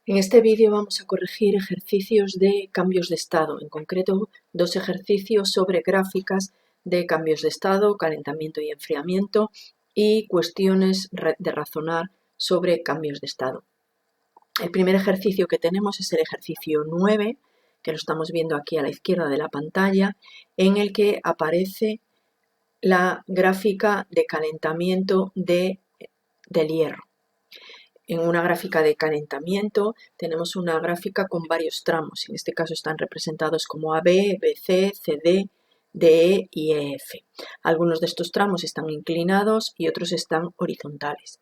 En este vídeo vamos a corregir ejercicios de cambios de estado, en concreto dos ejercicios sobre gráficas de cambios de estado, calentamiento y enfriamiento y cuestiones de razonar sobre cambios de estado. El primer ejercicio que tenemos es el ejercicio 9, que lo estamos viendo aquí a la izquierda de la pantalla, en el que aparece la gráfica de calentamiento del hierro. En una gráfica de calentamiento tenemos una gráfica con varios tramos. En este caso están representados como AB, BC, CD, DE y EF. Algunos de estos tramos están inclinados y otros están horizontales.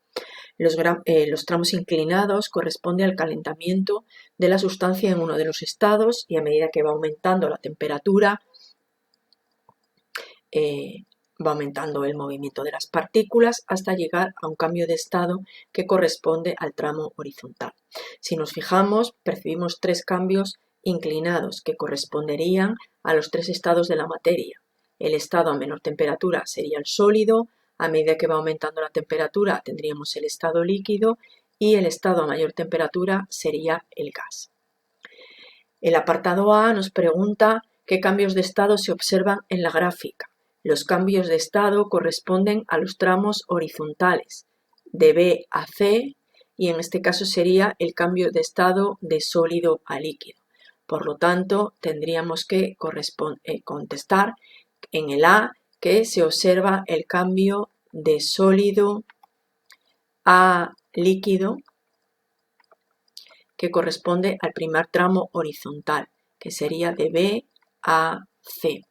Los tramos inclinados corresponden al calentamiento de la sustancia en uno de los estados y a medida que va aumentando la temperatura, va aumentando el movimiento de las partículas hasta llegar a un cambio de estado que corresponde al tramo horizontal. Si nos fijamos, percibimos tres cambios inclinados que corresponderían a los tres estados de la materia. El estado a menor temperatura sería el sólido, a medida que va aumentando la temperatura tendríamos el estado líquido y el estado a mayor temperatura sería el gas. El apartado A nos pregunta qué cambios de estado se observan en la gráfica. Los cambios de estado corresponden a los tramos horizontales, de B a C, y en este caso sería el cambio de estado de sólido a líquido. Por lo tanto, tendríamos que contestar en el A que se observa el cambio de sólido a líquido, que corresponde al primer tramo horizontal, que sería de B a C.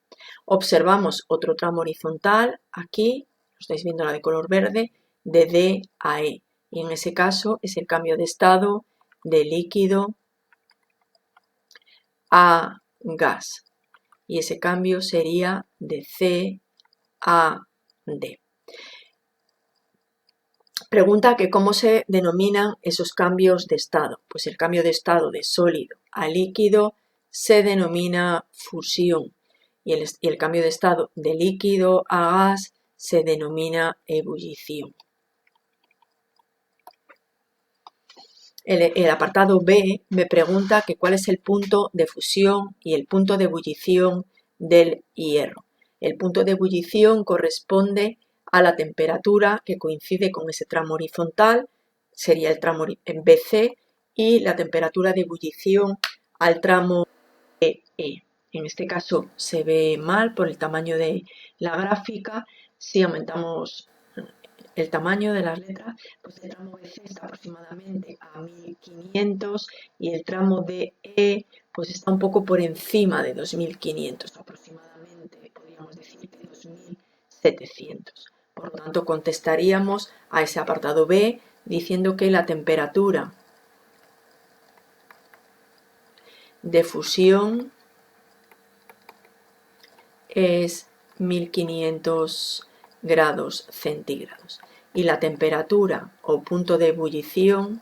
Observamos otro tramo horizontal, aquí, lo estáis viendo la de color verde, de D a E. Y en ese caso es el cambio de estado de líquido a gas. Y ese cambio sería de C a D. Pregunta que cómo se denominan esos cambios de estado. Pues el cambio de estado de sólido a líquido se denomina fusión y el cambio de estado de líquido a gas se denomina ebullición. El apartado B me pregunta que cuál es el punto de fusión y el punto de ebullición del hierro. El punto de ebullición corresponde a la temperatura que coincide con ese tramo horizontal, sería el tramo en BC, y la temperatura de ebullición al tramo EE. En este caso se ve mal por el tamaño de la gráfica. Si aumentamos el tamaño de las letras, pues el tramo BC está aproximadamente a 1500 y el tramo DE pues está un poco por encima de 2500, aproximadamente podríamos decir que 2700. Por lo tanto, contestaríamos a ese apartado B diciendo que la temperatura de fusión es 1500 grados centígrados y la temperatura o punto de ebullición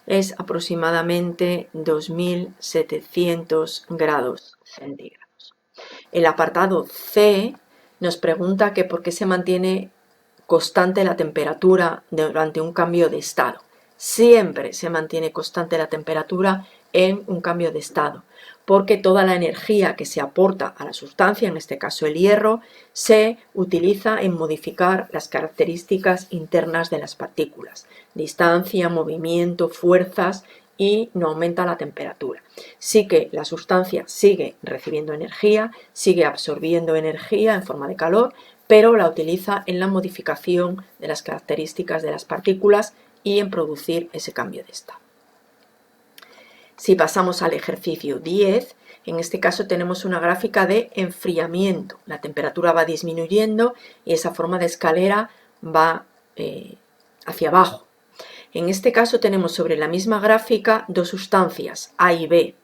es aproximadamente 2700 grados centígrados. El apartado C nos pregunta que por qué se mantiene constante la temperatura durante un cambio de estado. Siempre se mantiene constante la temperatura en un cambio de estado, porque toda la energía que se aporta a la sustancia, en este caso el hierro, se utiliza en modificar las características internas de las partículas, distancia, movimiento, fuerzas, y no aumenta la temperatura. Sí que la sustancia sigue recibiendo energía, sigue absorbiendo energía en forma de calor, pero la utiliza en la modificación de las características de las partículas y en producir ese cambio de estado. Si pasamos al ejercicio 10, en este caso tenemos una gráfica de enfriamiento. La temperatura va disminuyendo y esa forma de escalera va hacia abajo. En este caso tenemos sobre la misma gráfica dos sustancias, A y B.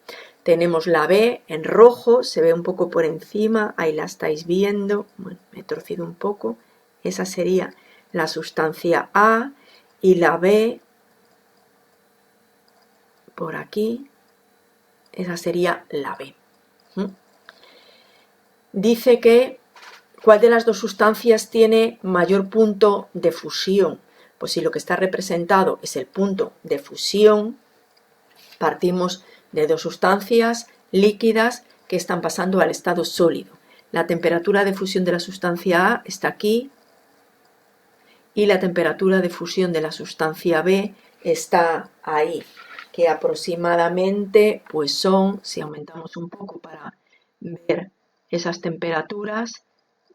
Tenemos la B en rojo, se ve un poco por encima, ahí la estáis viendo, bueno, me he torcido un poco, esa sería la sustancia A y la B por aquí, esa sería la B. dice que ¿cuál de las dos sustancias tiene mayor punto de fusión? Pues si lo que está representado es el punto de fusión, partimos de dos sustancias líquidas que están pasando al estado sólido. La temperatura de fusión de la sustancia A está aquí y la temperatura de fusión de la sustancia B está ahí, que aproximadamente pues son, si aumentamos un poco para ver esas temperaturas,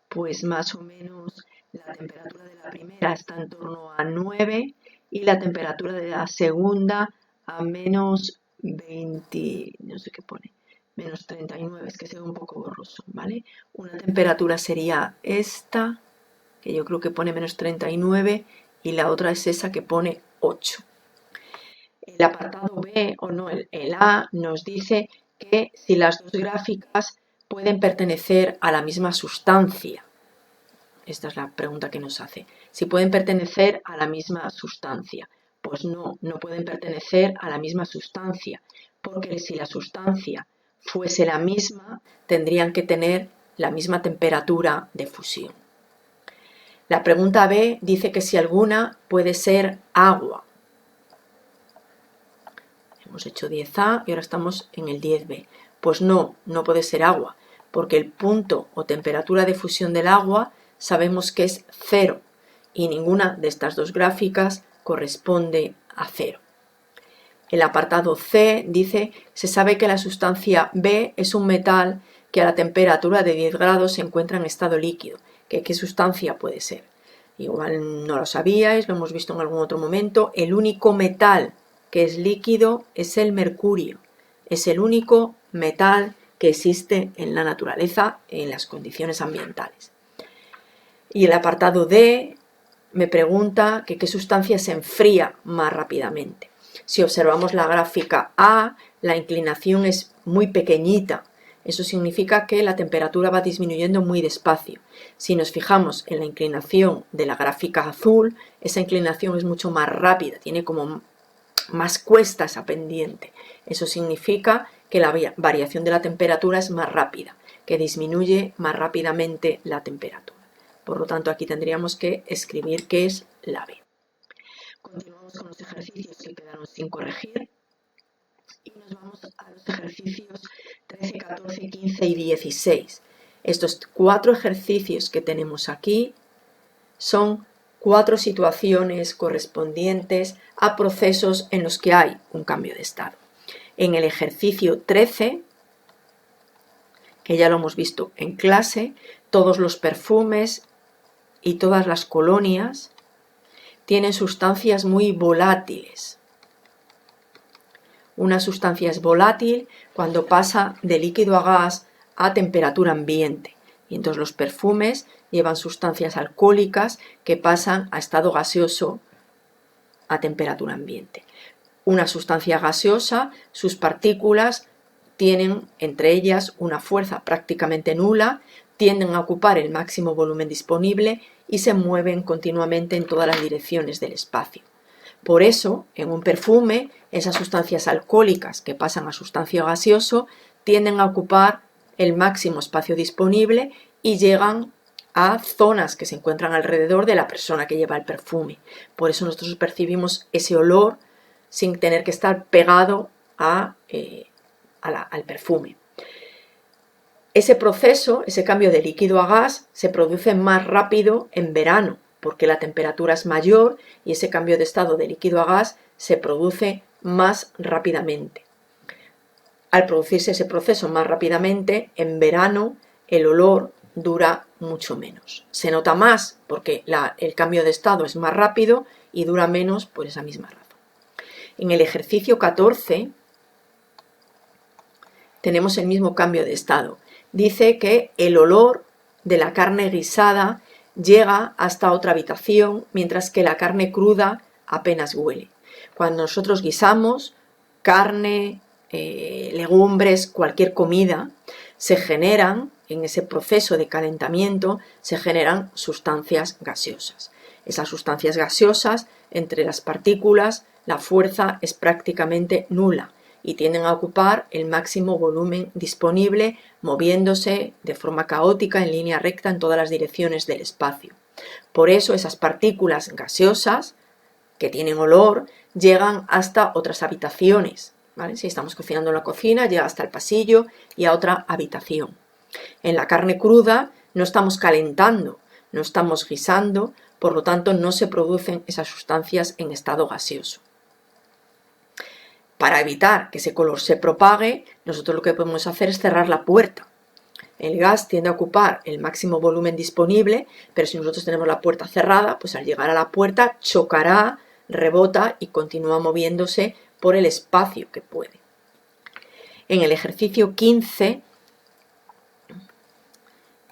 pues más o menos la temperatura de la primera está en torno a 9 y la temperatura de la segunda a menos 20, no sé qué pone, menos 39, es que se ve un poco borroso, ¿vale? Una temperatura sería esta, que yo creo que pone menos 39, y la otra es esa que pone 8. El apartado B, o no, el A, nos dice que si las dos gráficas pueden pertenecer a la misma sustancia. Esta es la pregunta que nos hace. Si pueden pertenecer a la misma sustancia. Pues no, no pueden pertenecer a la misma sustancia, porque si la sustancia fuese la misma, tendrían que tener la misma temperatura de fusión. La pregunta B dice que si alguna puede ser agua. Hemos hecho 10A y ahora estamos en el 10B. Pues no, no puede ser agua, porque el punto o temperatura de fusión del agua sabemos que es 0 y ninguna de estas dos gráficas corresponde a 0. El apartado C dice, se sabe que la sustancia B es un metal que a la temperatura de 10 grados se encuentra en estado líquido. ¿Qué sustancia puede ser? Igual no lo sabíais, lo hemos visto en algún otro momento. El único metal que es líquido es el mercurio. Es el único metal que existe en la naturaleza en las condiciones ambientales. Y el apartado D me pregunta que qué sustancia se enfría más rápidamente. Si observamos la gráfica A, la inclinación es muy pequeñita. Eso significa que la temperatura va disminuyendo muy despacio. Si nos fijamos en la inclinación de la gráfica azul, esa inclinación es mucho más rápida, tiene como más cuesta esa pendiente. Eso significa que la variación de la temperatura es más rápida, que disminuye más rápidamente la temperatura. Por lo tanto, aquí tendríamos que escribir qué es la B. Continuamos con los ejercicios que quedaron sin corregir y nos vamos a los ejercicios 13, 14, 15 y 16. Estos 4 ejercicios que tenemos aquí son 4 situaciones correspondientes a procesos en los que hay un cambio de estado. En el ejercicio 13, que ya lo hemos visto en clase, todos los perfumes y todas las colonias tienen sustancias muy volátiles. Una sustancia es volátil cuando pasa de líquido a gas a temperatura ambiente. Y entonces los perfumes llevan sustancias alcohólicas que pasan a estado gaseoso a temperatura ambiente. Una sustancia gaseosa, sus partículas tienen entre ellas una fuerza prácticamente nula, tienden a ocupar el máximo volumen disponible y se mueven continuamente en todas las direcciones del espacio. Por eso, en un perfume, esas sustancias alcohólicas que pasan a sustancia gaseoso tienden a ocupar el máximo espacio disponible y llegan a zonas que se encuentran alrededor de la persona que lleva el perfume. Por eso nosotros percibimos ese olor sin tener que estar pegado al perfume. Ese proceso, ese cambio de líquido a gas, se produce más rápido en verano, porque la temperatura es mayor y ese cambio de estado de líquido a gas se produce más rápidamente. Al producirse ese proceso más rápidamente, en verano el olor dura mucho menos. Se nota más porque el cambio de estado es más rápido y dura menos por esa misma razón. En el ejercicio 14 tenemos el mismo cambio de estado. Dice que el olor de la carne guisada llega hasta otra habitación, mientras que la carne cruda apenas huele. Cuando nosotros guisamos carne, legumbres, cualquier comida, se generan, en ese proceso de calentamiento, se generan sustancias gaseosas. Esas sustancias gaseosas, entre las partículas, la fuerza es prácticamente nula y tienden a ocupar el máximo volumen disponible, moviéndose de forma caótica en línea recta en todas las direcciones del espacio. Por eso esas partículas gaseosas que tienen olor llegan hasta otras habitaciones, ¿vale? Si estamos cocinando en la cocina, llega hasta el pasillo y a otra habitación. En la carne cruda no estamos calentando, no estamos guisando, por lo tanto no se producen esas sustancias en estado gaseoso. Para evitar que ese color se propague, nosotros lo que podemos hacer es cerrar la puerta. El gas tiende a ocupar el máximo volumen disponible, pero si nosotros tenemos la puerta cerrada, pues al llegar a la puerta chocará, rebota y continúa moviéndose por el espacio que puede. En el ejercicio 15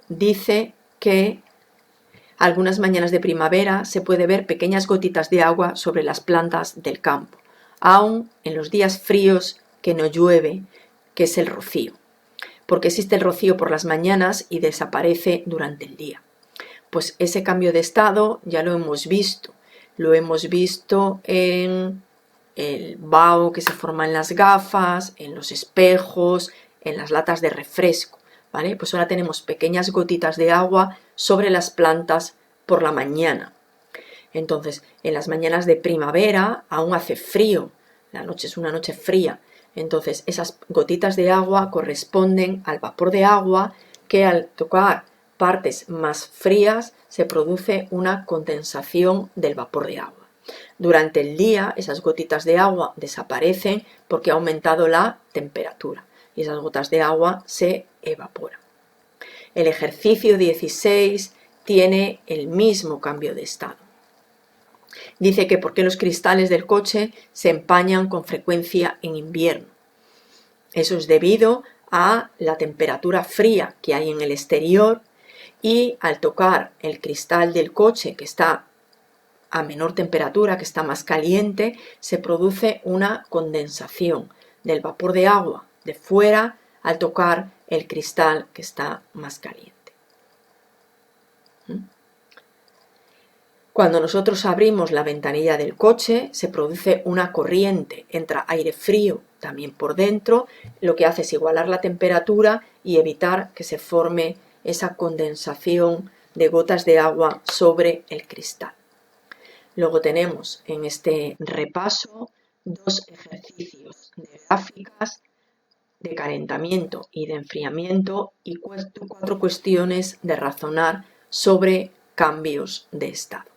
dice que algunas mañanas de primavera se puede ver pequeñas gotitas de agua sobre las plantas del campo, aun en los días fríos que no llueve, que es el rocío, porque existe el rocío por las mañanas y desaparece durante el día. Pues ese cambio de estado ya lo hemos visto en el vaho que se forma en las gafas, en los espejos, en las latas de refresco, ¿vale? Pues ahora tenemos pequeñas gotitas de agua sobre las plantas por la mañana. Entonces, en las mañanas de primavera aún hace frío, la noche es una noche fría, entonces esas gotitas de agua corresponden al vapor de agua que al tocar partes más frías se produce una condensación del vapor de agua. Durante el día esas gotitas de agua desaparecen porque ha aumentado la temperatura y esas gotas de agua se evaporan. El ejercicio 16 tiene el mismo cambio de estado. Dice que por qué los cristales del coche se empañan con frecuencia en invierno. Eso es debido a la temperatura fría que hay en el exterior y al tocar el cristal del coche que está a menor temperatura, que está más caliente, se produce una condensación del vapor de agua de fuera al tocar el cristal que está más caliente. Cuando nosotros abrimos la ventanilla del coche, se produce una corriente, entra aire frío también por dentro, lo que hace es igualar la temperatura y evitar que se forme esa condensación de gotas de agua sobre el cristal. Luego tenemos en este repaso dos ejercicios de gráficas de calentamiento y de enfriamiento y cuatro cuestiones de razonar sobre cambios de estado.